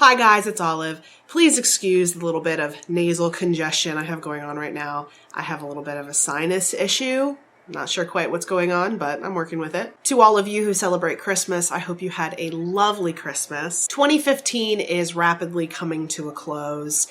Hi guys, it's Olive. Please excuse the little bit of nasal congestion I have going on right now. I have a little bit of a sinus issue. I'm not sure quite what's going on, but I'm working with it. To all of you who celebrate Christmas, I hope you had a lovely Christmas. 2015 is rapidly coming to a close,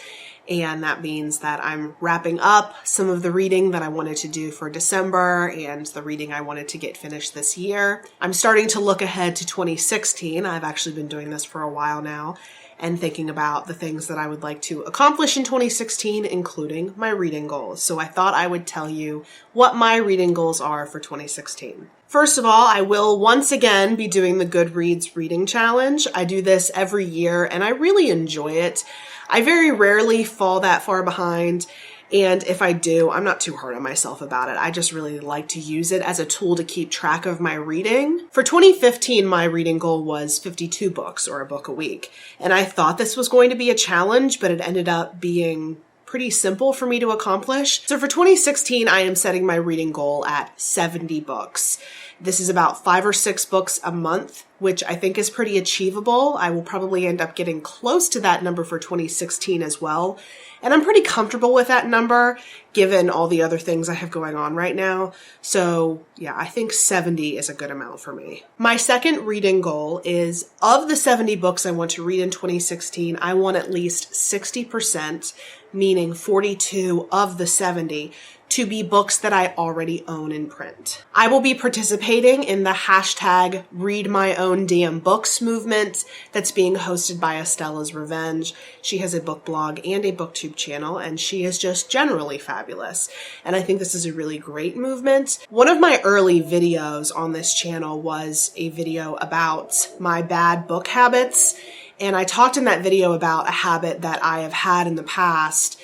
and that means that I'm wrapping up some of the reading that I wanted to do for December and the reading I wanted to get finished this year. I'm starting to look ahead to 2016. I've actually been doing this for a while now and thinking about the things that I would like to accomplish in 2016, including my reading goals. So I thought I would tell you what my reading goals are for 2016. First of all, I will once again be doing the Goodreads Reading Challenge. I do this every year and I really enjoy it. I very rarely fall that far behind. And if I do, I'm not too hard on myself about it. I just really like to use it as a tool to keep track of my reading. For 2015, my reading goal was 52 books, or a book a week. And I thought this was going to be a challenge, but it ended up being pretty simple for me to accomplish. So for 2016, I am setting my reading goal at 70 books. This is about 5 or 6 books a month, which I think is pretty achievable. I will probably end up getting close to that number for 2016 as well. And I'm pretty comfortable with that number, given all the other things I have going on right now. So yeah, I think 70 is a good amount for me. My second reading goal is, of the 70 books I want to read in 2016, I want at least 60%, meaning 42 of the 70, to be books that I already own in print. I will be participating in the hashtag Read My Own Damn Books movement that's being hosted by Estella's Revenge. She has a book blog and a booktube channel, and she is just generally fabulous. And I think this is a really great movement. One of my early videos on this channel was a video about my bad book habits. And I talked in that video about a habit that I have had in the past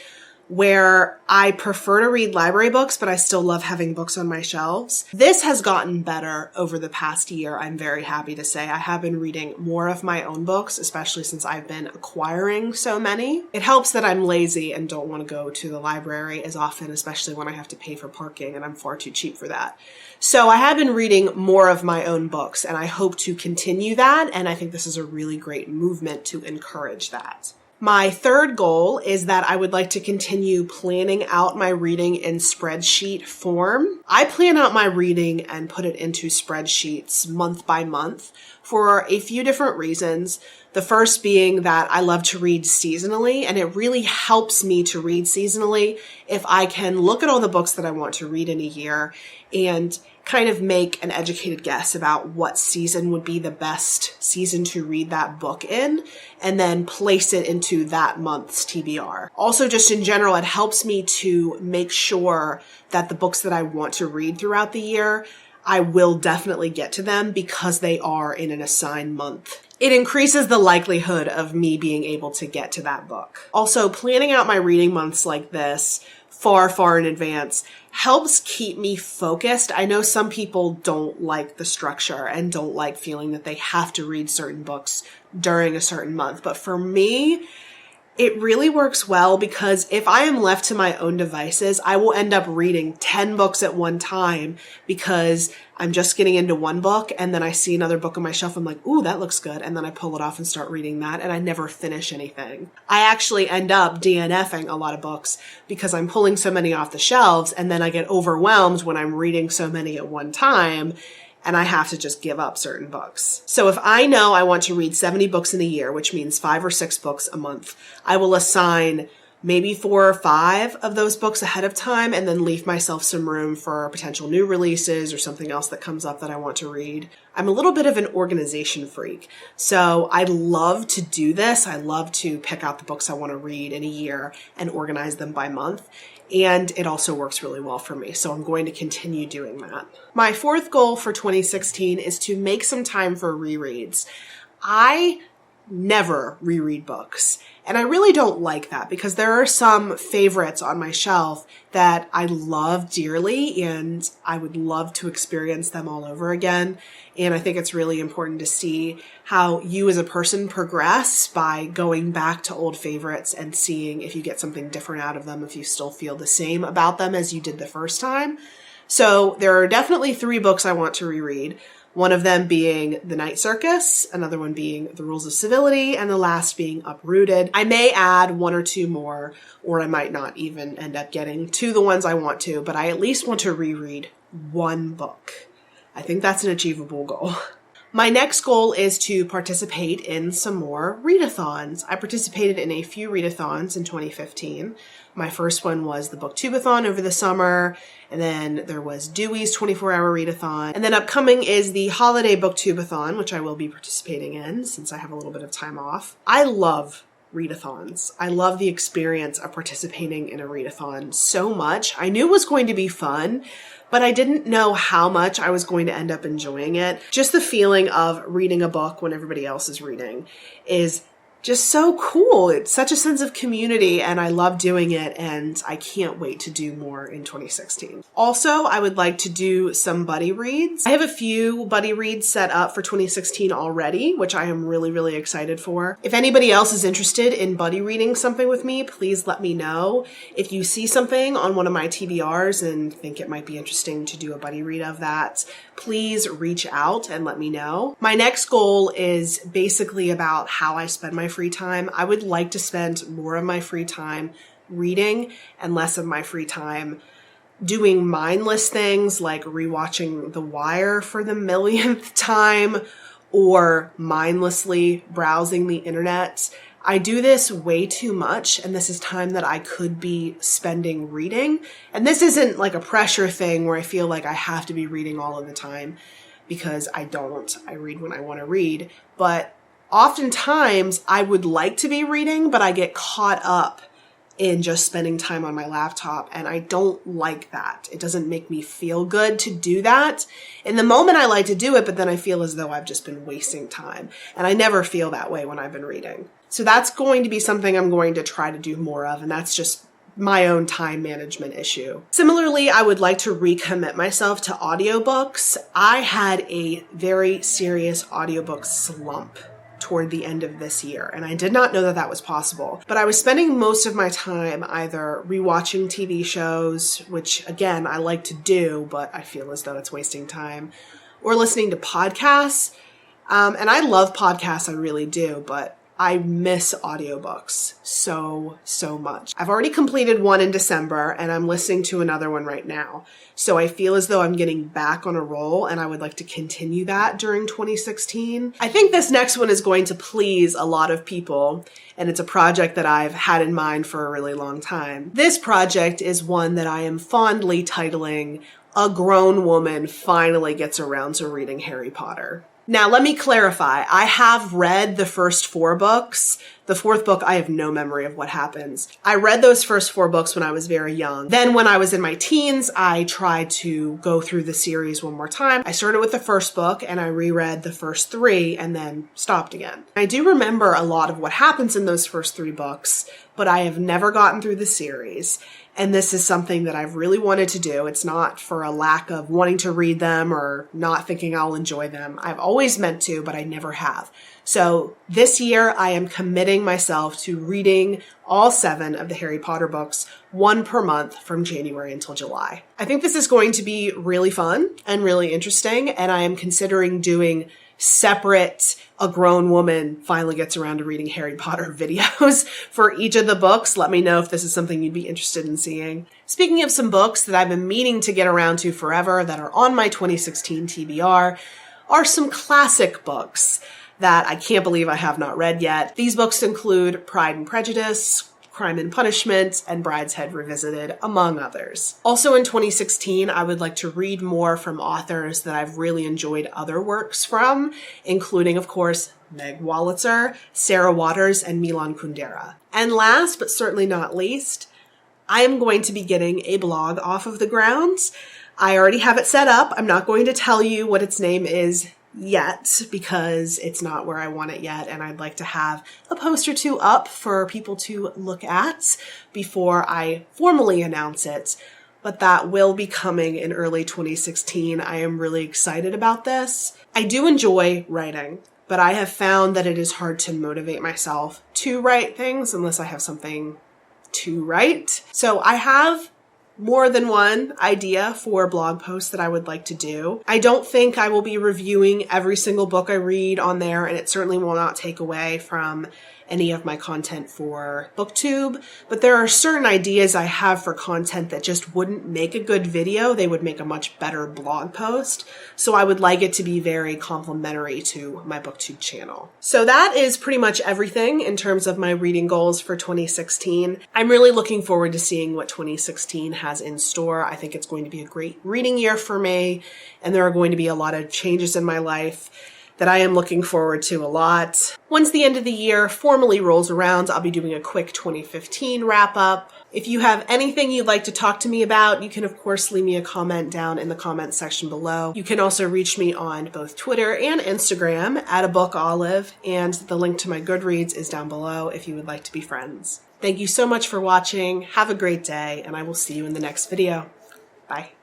where I prefer to read library books, but I still love having books on my shelves. This has gotten better over the past year, I'm very happy to say. I have been reading more of my own books, especially since I've been acquiring so many. It helps that I'm lazy and don't want to go to the library as often, especially when I have to pay for parking, and I'm far too cheap for that. So I have been reading more of my own books, and I hope to continue that, and I think this is a really great movement to encourage that. My third goal is that I would like to continue planning out my reading in spreadsheet form. I plan out my reading and put it into spreadsheets month by month for a few different reasons. The first being that I love to read seasonally, and it really helps me to read seasonally if I can look at all the books that I want to read in a year and kind of make an educated guess about what season would be the best season to read that book in, and then place it into that month's TBR. Also, just in general, it helps me to make sure that the books that I want to read throughout the year, I will definitely get to them because they are in an assigned month. It increases the likelihood of me being able to get to that book. Also, planning out my reading months like this far in advance helps keep me focused. I know some people don't like the structure and don't like feeling that they have to read certain books during a certain month. But for me, it really works well because if I am left to my own devices, I will end up reading 10 books at one time because I'm just getting into one book and then I see another book on my shelf. I'm like, ooh, that looks good. And then I pull it off and start reading that and I never finish anything. I actually end up DNFing a lot of books because I'm pulling so many off the shelves and then I get overwhelmed when I'm reading so many at one time and I have to just give up certain books. So if I know I want to read 70 books in a year, which means 5 or 6 books a month, I will assign maybe 4 or 5 of those books ahead of time and then leave myself some room for potential new releases or something else that comes up that I want to read. I'm a little bit of an organization freak, so I love to do this. I love to pick out the books I want to read in a year and organize them by month. And it also works really well for me, so I'm going to continue doing that. My fourth goal for 2016 is to make some time for rereads. I never reread books, and I really don't like that because there are some favorites on my shelf that I love dearly and I would love to experience them all over again. And I think it's really important to see how you as a person progress by going back to old favorites and seeing if you get something different out of them, if you still feel the same about them as you did the first time. So there are definitely 3 books I want to reread. One of them being The Night Circus, another one being The Rules of Civility, and the last being Uprooted. I may add one or two more, or I might not even end up getting to the ones I want to, but I at least want to reread one book. I think that's an achievable goal. My next goal is to participate in some more readathons. I participated in a few readathons in 2015. My first one was the Booktubeathon over the summer, and then there was Dewey's 24-hour readathon. And then upcoming is the Holiday Booktubeathon, which I will be participating in since I have a little bit of time off. I love readathons. I love the experience of participating in a readathon so much. I knew it was going to be fun, but I didn't know how much I was going to end up enjoying it. Just the feeling of reading a book when everybody else is reading is just so cool. It's such a sense of community, and I love doing it, and I can't wait to do more in 2016. Also, I would like to do some buddy reads. I have a few buddy reads set up for 2016 already, which I am really, really excited for. If anybody else is interested in buddy reading something with me, please let me know. If you see something on one of my TBRs and think it might be interesting to do a buddy read of that, please reach out and let me know. My next goal is basically about how I spend my free time. I would like to spend more of my free time reading and less of my free time doing mindless things like rewatching The Wire for the millionth time or mindlessly browsing the internet. I do this way too much, and this is time that I could be spending reading. And this isn't like a pressure thing where I feel like I have to be reading all of the time, because I don't. I read when I want to read. But oftentimes I would like to be reading, but I get caught up in just spending time on my laptop, and I don't like that. It doesn't make me feel good to do that. In the moment I like to do it, but then I feel as though I've just been wasting time. And I never feel that way when I've been reading. So that's going to be something I'm going to try to do more of, and that's just my own time management issue. Similarly, I would like to recommit myself to audiobooks. I had a very serious audiobook slump toward the end of this year, and I did not know that that was possible. But I was spending most of my time either rewatching TV shows, which again, I like to do, but I feel as though it's wasting time, or listening to podcasts. And I love podcasts, I really do, but I miss audiobooks so much. I've already completed one in December, and I'm listening to another one right now. So I feel as though I'm getting back on a roll, and I would like to continue that during 2016. I think this next one is going to please a lot of people, and it's a project that I've had in mind for a really long time. This project is one that I am fondly titling A Grown Woman Finally Gets Around to Reading Harry Potter. Now, let me clarify. I have read the first 4 books. The 4th book, I have no memory of what happens. I read those first 4 books when I was very young. Then when I was in my teens, I tried to go through the series one more time. I started with the first book and I reread the first 3 and then stopped again. I do remember a lot of what happens in those first 3 books, but I have never gotten through the series. And this is something that I've really wanted to do. It's not for a lack of wanting to read them or not thinking I'll enjoy them. I've always meant to, but I never have. So this year I am committing myself to reading all 7 of the Harry Potter books, 1 per month from January until July. I think this is going to be really fun and really interesting, and I am considering doing separate A Grown Woman Finally Gets Around to Reading Harry Potter videos for each of the books. Let me know if this is something you'd be interested in seeing. Speaking of some books that I've been meaning to get around to forever that are on my 2016 TBR are some classic books that I can't believe I have not read yet. These books include Pride and Prejudice, Crime and Punishment, and Brideshead Revisited, among others. Also in 2016, I would like to read more from authors that I've really enjoyed other works from, including, of course, Meg Wolitzer, Sarah Waters, and Milan Kundera. And last, but certainly not least, I am going to be getting a blog off of the ground. I already have it set up. I'm not going to tell you what its name is yet because it's not where I want it yet, and I'd like to have a post or 2 up for people to look at before I formally announce it. But that will be coming in early 2016. I am really excited about this. I do enjoy writing, but I have found that it is hard to motivate myself to write things unless I have something to write. So I have more than one idea for blog posts that I would like to do. I don't think I will be reviewing every single book I read on there, and it certainly will not take away from any of my content for BookTube, but there are certain ideas I have for content that just wouldn't make a good video. They would make a much better blog post. So I would like it to be very complimentary to my BookTube channel. So that is pretty much everything in terms of my reading goals for 2016. I'm really looking forward to seeing what 2016 has in store. I think it's going to be a great reading year for me, and there are going to be a lot of changes in my life that I am looking forward to a lot. Once the end of the year formally rolls around, I'll be doing a quick 2015 wrap up. If you have anything you'd like to talk to me about, you can of course leave me a comment down in the comment section below. You can also reach me on both Twitter and Instagram at @abookolive, and the link to my Goodreads is down below if you would like to be friends. Thank you so much for watching. Have a great day, and I will see you in the next video. Bye.